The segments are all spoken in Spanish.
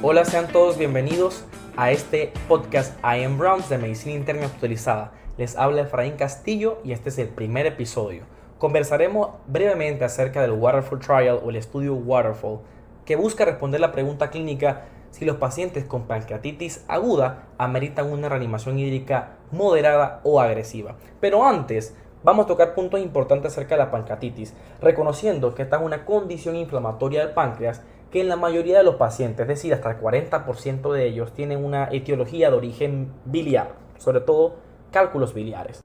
Hola, sean todos bienvenidos a este podcast I Am Browns de Medicina Interna Actualizada. Les habla Efraín Castillo y este es el primer episodio. Conversaremos brevemente acerca del Waterfall Trial o el estudio Waterfall, que busca responder la pregunta clínica si los pacientes con pancreatitis aguda ameritan una reanimación hídrica moderada o agresiva. Pero antes, vamos a tocar puntos importantes acerca de la pancreatitis, reconociendo que esta es una condición inflamatoria del páncreas que en la mayoría de los pacientes, es decir, hasta el 40% de ellos, tienen una etiología de origen biliar, sobre todo cálculos biliares.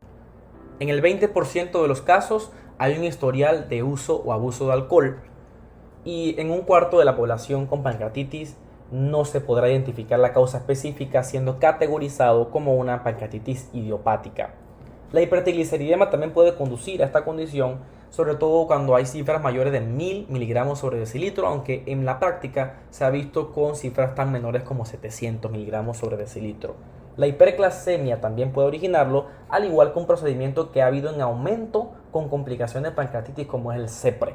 En el 20% de los casos hay un historial de uso o abuso de alcohol y en un cuarto de la población con pancreatitis no se podrá identificar la causa específica, siendo categorizado como una pancreatitis idiopática. La hipertrigliceridemia también puede conducir a esta condición, sobre todo cuando hay cifras mayores de 1000 miligramos sobre decilitro, aunque en la práctica se ha visto con cifras tan menores como 700 miligramos sobre decilitro. La hiperglasemia también puede originarlo, al igual que un procedimiento que ha habido en aumento con complicaciones de pancreatitis como es el CEPRE.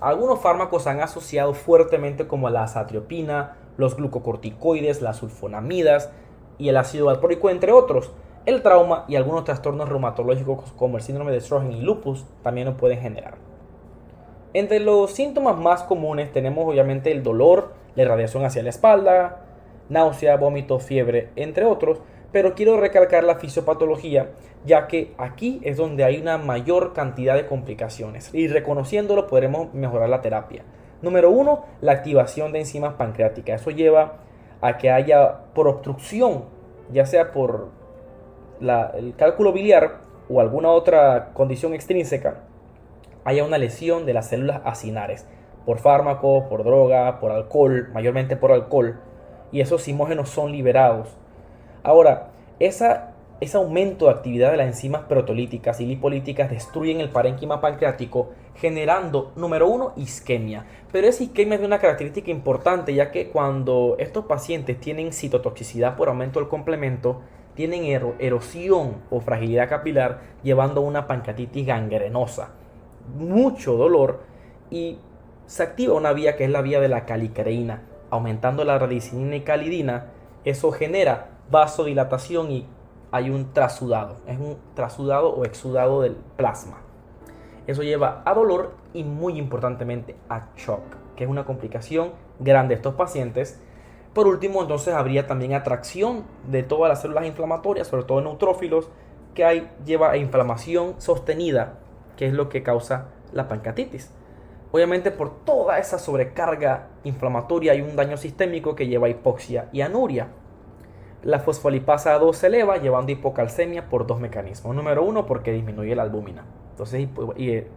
Algunos fármacos se han asociado fuertemente como la azatriopina, los glucocorticoides, las sulfonamidas y el ácido valproico, entre otros. El trauma y algunos trastornos reumatológicos como el síndrome de Sjögren y lupus también lo pueden generar. Entre los síntomas más comunes tenemos obviamente el dolor, la irradiación hacia la espalda, náusea, vómito, fiebre, entre otros, pero quiero recalcar la fisiopatología, ya que aquí es donde hay una mayor cantidad de complicaciones y reconociéndolo podremos mejorar la terapia. Número 1, la activación de enzimas pancreáticas. Eso lleva a que haya por obstrucción, ya sea por el cálculo biliar o alguna otra condición extrínseca, haya una lesión de las células acinares por fármacos, por droga, por alcohol, mayormente por alcohol, y esos zimógenos son liberados. Ahora, ese aumento de actividad de las enzimas proteolíticas y lipolíticas destruyen el parénquima pancreático, generando, número 1, isquemia. Pero esa isquemia es de una característica importante, ya que cuando estos pacientes tienen citotoxicidad por aumento del complemento, tienen erosión o fragilidad capilar, llevando a una pancreatitis gangrenosa, mucho dolor, y se activa una vía que es la vía de la calicreína, aumentando la radicinina y calidina. Eso genera vasodilatación y hay un trasudado, es un trasudado o exudado del plasma. Eso lleva a dolor y muy importantemente a shock, que es una complicación grande de estos pacientes. Por último, entonces habría también atracción de todas las células inflamatorias, sobre todo neutrófilos, que lleva a inflamación sostenida, que es lo que causa la pancreatitis. Obviamente por toda esa sobrecarga inflamatoria hay un daño sistémico que lleva a hipoxia y anuria. La fosfolipasa 2 se eleva, llevando a hipocalcemia por dos mecanismos. Número 1, porque disminuye la albúmina. Entonces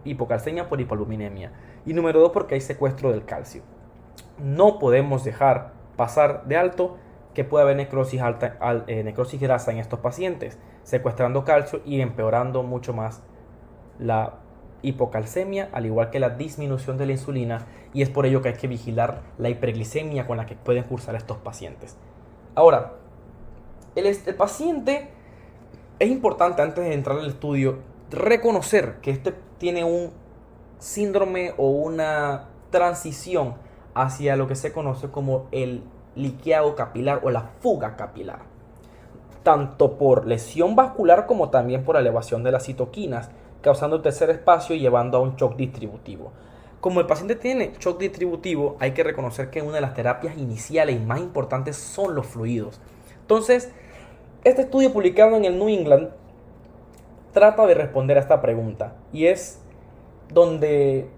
hipocalcemia por hipoalbuminemia. Y número 2, porque hay secuestro del calcio. No podemos dejar pasar de alto que puede haber necrosis grasa en estos pacientes, secuestrando calcio y empeorando mucho más la hipocalcemia, al igual que la disminución de la insulina, y es por ello que hay que vigilar la hiperglicemia con la que pueden cursar estos pacientes. Ahora, el paciente, es importante antes de entrar al estudio reconocer que este tiene un síndrome o una transición hacia lo que se conoce como el liqueado capilar o la fuga capilar, tanto por lesión vascular como también por elevación de las citoquinas, causando el tercer espacio y llevando a un shock distributivo. Como el paciente tiene shock distributivo, hay que reconocer que una de las terapias iniciales y más importantes son los fluidos. Entonces, este estudio publicado en el New England trata de responder a esta pregunta, y es donde,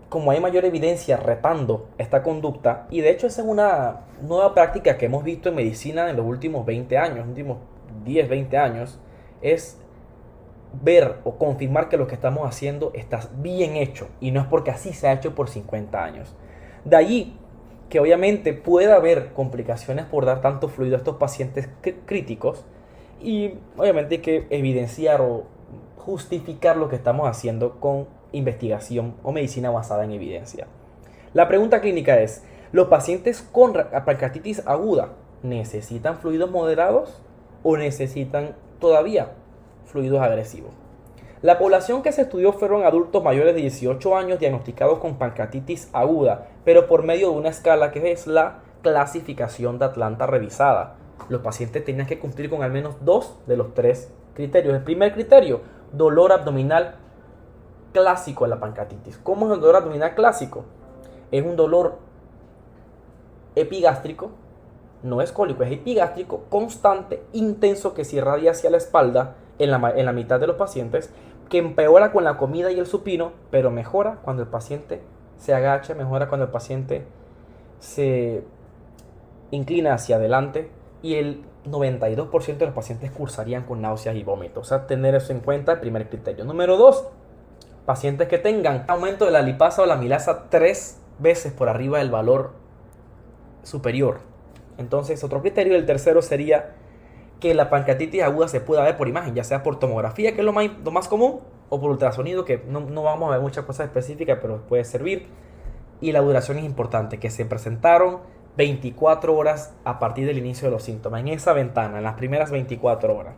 como hay mayor evidencia retando esta conducta, y de hecho esa es una nueva práctica que hemos visto en medicina en los últimos 20 años, últimos 10, 20 años, es ver o confirmar que lo que estamos haciendo está bien hecho, y no es porque así se ha hecho por 50 años. De allí que obviamente puede haber complicaciones por dar tanto fluido a estos pacientes críticos, y obviamente hay que evidenciar o justificar lo que estamos haciendo con investigación o medicina basada en evidencia. La pregunta clínica es: ¿los pacientes con pancreatitis aguda necesitan fluidos moderados o necesitan todavía fluidos agresivos? La población que se estudió fueron adultos mayores de 18 años diagnosticados con pancreatitis aguda, pero por medio de una escala que es la clasificación de Atlanta revisada. Los pacientes tenían que cumplir con al menos 2 de los 3 criterios. El primer criterio, dolor abdominal clásico de la pancreatitis. ¿Cómo es el dolor abdominal clásico? Es un dolor epigástrico, no es cólico, es epigástrico, constante, intenso, que se irradia hacia la espalda en la mitad de los pacientes, que empeora con la comida y el supino, pero mejora cuando el paciente se agacha, mejora cuando el paciente se inclina hacia adelante, y el 92% de los pacientes cursarían con náuseas y vómitos. O sea, tener eso en cuenta, el primer criterio. Número 2, pacientes que tengan aumento de la lipasa o la amilasa 3 veces por arriba del valor superior. Entonces, otro criterio. El tercero sería que la pancreatitis aguda se pueda ver por imagen, ya sea por tomografía, que es lo más común, o por ultrasonido, que no vamos a ver muchas cosas específicas, pero puede servir. Y la duración es importante, que se presentaron 24 horas a partir del inicio de los síntomas, en esa ventana, en las primeras 24 horas.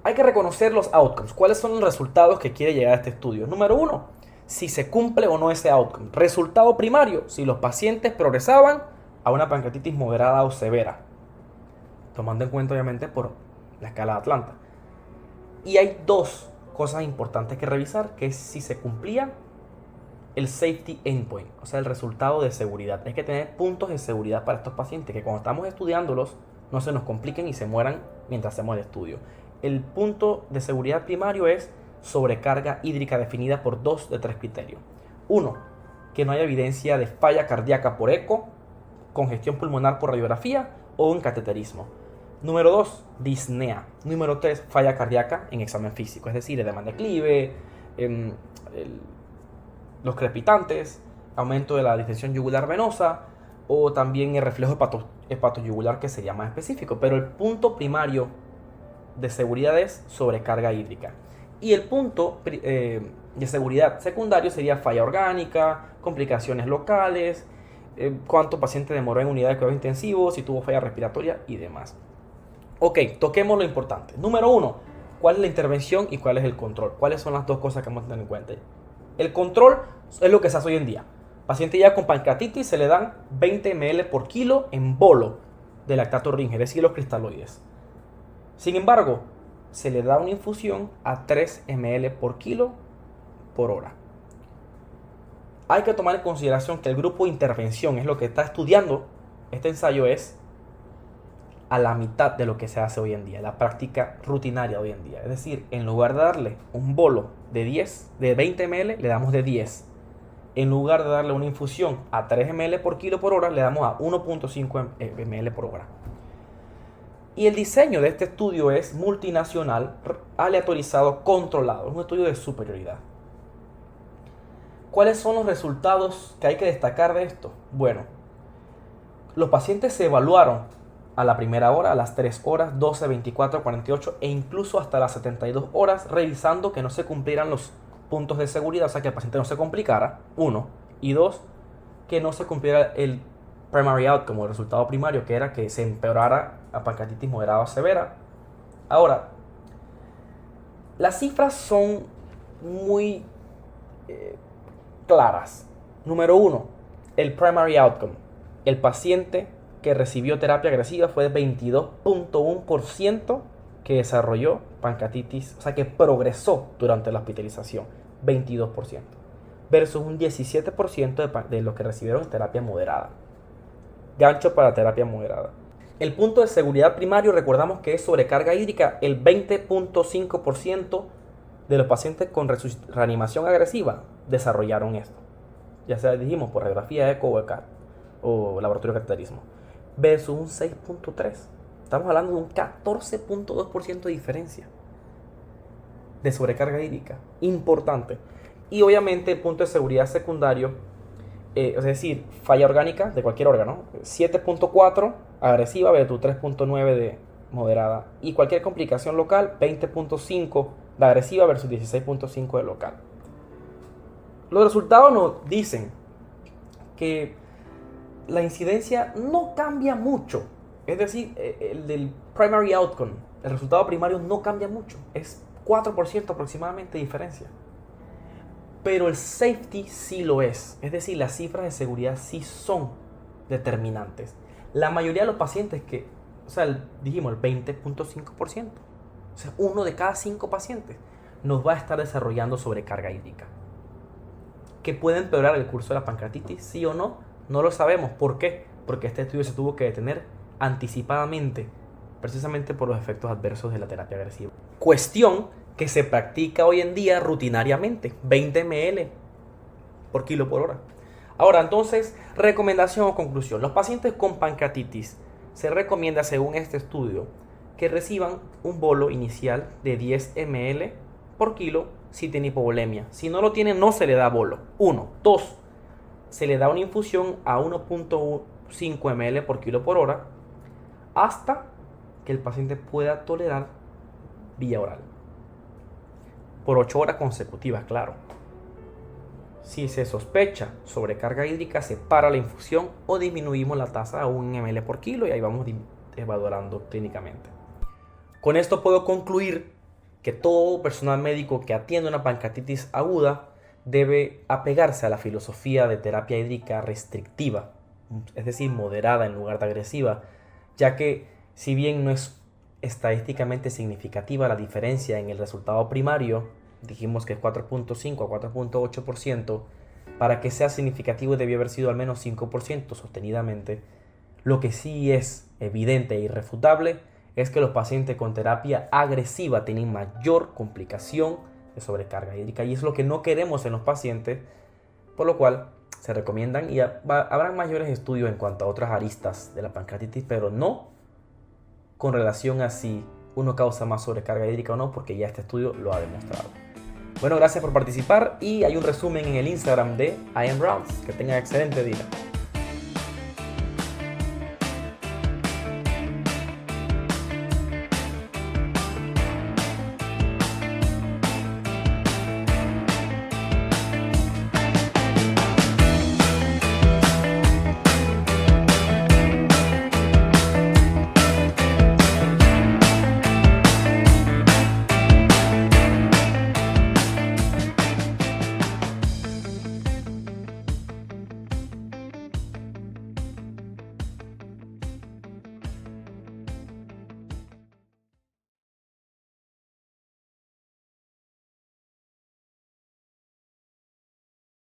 Hay que reconocer los outcomes. ¿Cuáles son los resultados que quiere llegar a este estudio? Número 1, si se cumple o no ese outcome. Resultado primario, si los pacientes progresaban a una pancreatitis moderada o severa, tomando en cuenta obviamente por la escala de Atlanta. Y hay 2 cosas importantes que revisar, que es si se cumplía el safety endpoint, o sea, el resultado de seguridad. Hay que tener puntos de seguridad para estos pacientes, que cuando estamos estudiándolos no se nos compliquen y se mueran mientras hacemos el estudio. El punto de seguridad primario es sobrecarga hídrica definida por 2 de 3 criterios. 1, que no haya evidencia de falla cardíaca por eco, congestión pulmonar por radiografía o un cateterismo. Número 2, disnea. Número 3, falla cardíaca en examen físico, es decir, edema de declive, los crepitantes, aumento de la distensión yugular venosa, o también el reflejo hepatoyugular, que sería más específico. Pero el punto primario de seguridad es sobrecarga hídrica. Y el punto de seguridad secundario sería falla orgánica, complicaciones locales, cuánto paciente demoró en unidad de cuidados intensivos, si tuvo falla respiratoria y demás. Ok, toquemos lo importante. Número 1, ¿cuál es la intervención y cuál es el control? ¿Cuáles son las 2 cosas que vamos a tener en cuenta? El control es lo que se hace hoy en día. Paciente ya con pancreatitis se le dan 20 ml por kilo en bolo de lactato Ringer, es decir, los cristaloides. Sin embargo, se le da una infusión a 3 ml por kilo por hora. Hay que tomar en consideración que el grupo de intervención es lo que está estudiando este ensayo, es a la mitad de lo que se hace hoy en día, la práctica rutinaria hoy en día. Es decir, en lugar de darle un bolo de 20 ml, le damos de 10. En lugar de darle una infusión a 3 ml por kilo por hora, le damos a 1.5 ml por hora. Y el diseño de este estudio es multinacional, aleatorizado, controlado. Es un estudio de superioridad. ¿Cuáles son los resultados que hay que destacar de esto? Bueno, los pacientes se evaluaron a la primera hora, a las 3 horas, 12, 24, 48 e incluso hasta las 72 horas, revisando que no se cumplieran los puntos de seguridad, o sea, que el paciente no se complicara, 1, y 2, que no se cumpliera el primary outcome, el resultado primario, que era que se empeorara a pancreatitis moderada o severa. Ahora, las cifras son muy claras. Número 1, el primary outcome. El paciente que recibió terapia agresiva fue de 22.1% que desarrolló pancreatitis, o sea, que progresó durante la hospitalización, 22%, versus un 17% de los que recibieron terapia moderada. Gancho para terapia moderada. El punto de seguridad primario, recordamos que es sobrecarga hídrica. El 20.5% de los pacientes con reanimación agresiva desarrollaron esto, ya sea, dijimos, por radiografía, eco o ECAG o laboratorio de cateterismo, versus un 6.3%. Estamos hablando de un 14.2% de diferencia de sobrecarga hídrica. Importante. Y obviamente el punto de seguridad secundario, es decir, falla orgánica de cualquier órgano, 7.4 agresiva versus 3.9 de moderada. Y cualquier complicación local, 20.5 de agresiva versus 16.5 de local. Los resultados nos dicen que la incidencia no cambia mucho. Es decir, el del primary outcome, el resultado primario no cambia mucho. Es 4% aproximadamente de diferencia. Pero el safety sí lo es. Es decir, las cifras de seguridad sí son determinantes. La mayoría de los pacientes dijimos el 20.5%, o sea, 1 de cada 5 pacientes nos va a estar desarrollando sobrecarga hídrica. ¿Que puede empeorar el curso de la pancreatitis? ¿Sí o no? No lo sabemos. ¿Por qué? Porque este estudio se tuvo que detener anticipadamente, precisamente por los efectos adversos de la terapia agresiva. Cuestión que se practica hoy en día rutinariamente, 20 ml por kilo por hora. Ahora, entonces, recomendación o conclusión. Los pacientes con pancreatitis se recomienda, según este estudio, que reciban un bolo inicial de 10 ml por kilo si tiene hipovolemia. Si no lo tiene, no se le da bolo. 1. 2. Se le da una infusión a 1.5 ml por kilo por hora hasta que el paciente pueda tolerar vía oral. Por 8 horas consecutivas, claro. Si se sospecha sobrecarga hídrica, se para la infusión o disminuimos la tasa a 1 ml por kilo y ahí vamos evaluando clínicamente. Con esto puedo concluir que todo personal médico que atiende una pancreatitis aguda debe apegarse a la filosofía de terapia hídrica restrictiva, es decir, moderada en lugar de agresiva, ya que si bien no es estadísticamente significativa la diferencia en el resultado primario, dijimos que es 4.5 a 4.8%, para que sea significativo debía haber sido al menos 5% sostenidamente. Lo que sí es evidente e irrefutable es que los pacientes con terapia agresiva tienen mayor complicación de sobrecarga hídrica y es lo que no queremos en los pacientes, por lo cual se recomiendan y habrán mayores estudios en cuanto a otras aristas de la pancreatitis, pero no con relación a si uno causa más sobrecarga hídrica o no, porque ya este estudio lo ha demostrado. Bueno, gracias por participar y hay un resumen en el Instagram de I Am Rounds. Que tengan excelente día.